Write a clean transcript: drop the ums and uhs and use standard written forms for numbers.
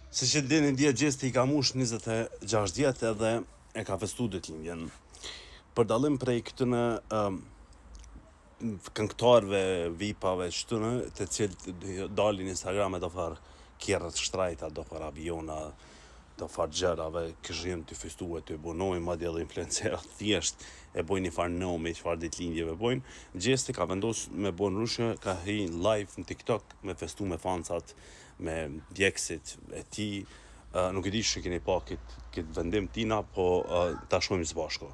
Se që dini dje Gjesti I ka mush 26 vjetë edhe e ka festu ditëlindjen. Për dallim prej këtënë këngëtarve, vipave, qëtënë, të cilët dalin Instagram e do farë kjerët shtrajta, do farë aviona, do farë gjërave, këshim të festu e të bunojnë, ma dhe influencerat thjesht e bojnë I farë nëmi, që farë ditëlindjeve bojnë. Gjesti ka vendos me bojnë rushë, ka hi live në TikTok, me festu me fansat, me djekësit e ti. Nuk I di që keni pa këtë vendim tina, po ta shojmë së bashko.